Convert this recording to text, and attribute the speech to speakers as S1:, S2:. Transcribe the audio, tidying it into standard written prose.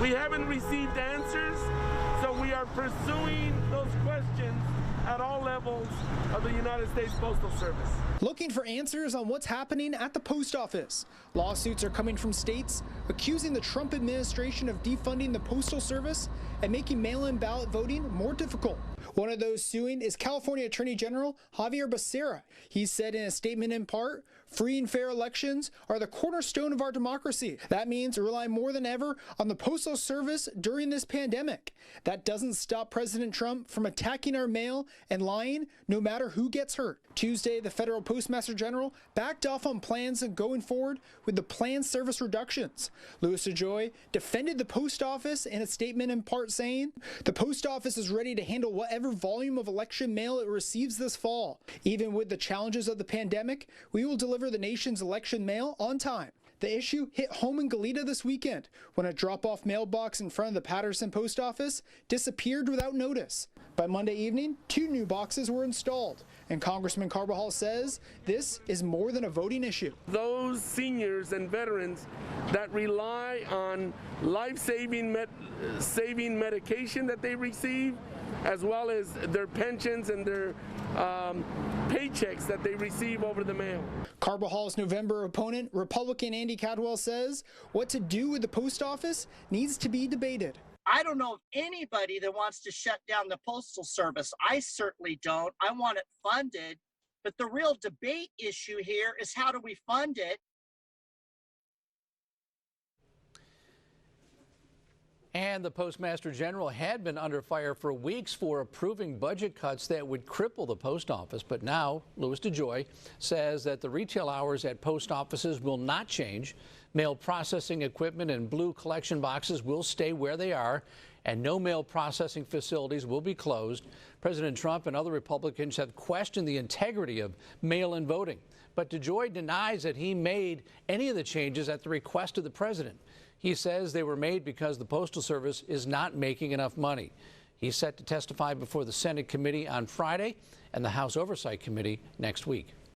S1: We haven't received answers, so we are pursuing those questions at all levels of the United States Postal Service.
S2: Looking for answers on what's happening at the post office. Lawsuits are coming from states accusing the Trump administration of defunding the Postal Service and making mail-in ballot voting more difficult. One of those suing is California Attorney General Javier Becerra. He said in a statement in part, free and fair elections are the cornerstone of our democracy. That means relying more than ever on the Postal Service during this pandemic. That doesn't stop President Trump from attacking our mail and lying no matter who gets hurt. Tuesday, the federal Postmaster General backed off on plans of going forward with the planned service reductions. Louis DeJoy defended the post office in a statement in part saying, the post office is ready to handle whatever volume of election mail it receives this fall. Even with the challenges of the pandemic, we will deliver the nation's election mail on time. The issue hit home in Goleta this weekend when a drop-off mailbox in front of the Patterson post office disappeared without notice. By Monday evening, 2 new boxes were installed, and Congressman Carbajal says this is more than a voting issue.
S1: Those seniors and veterans that rely on life-saving medication that they receive, as well as their pensions and their paychecks that they receive over the mail.
S2: Carbajal's November opponent, Republican Andy Caldwell, says what to do with the post office needs to be debated.
S3: I don't know of anybody that wants to shut down the Postal Service. I certainly don't. I want it funded. But the real debate issue here is how do we fund it?
S4: And the Postmaster General had been under fire for weeks for approving budget cuts that would cripple the post office. But now Louis DeJoy says that the retail hours at post offices will not change. Mail processing equipment and blue collection boxes will stay where they are, and no mail processing facilities will be closed. President Trump and other Republicans have questioned the integrity of mail-in voting. But DeJoy denies that he made any of the changes at the request of the president. He says they were made because the Postal Service is not making enough money. He's set to testify before the Senate committee on Friday and the House Oversight Committee next week.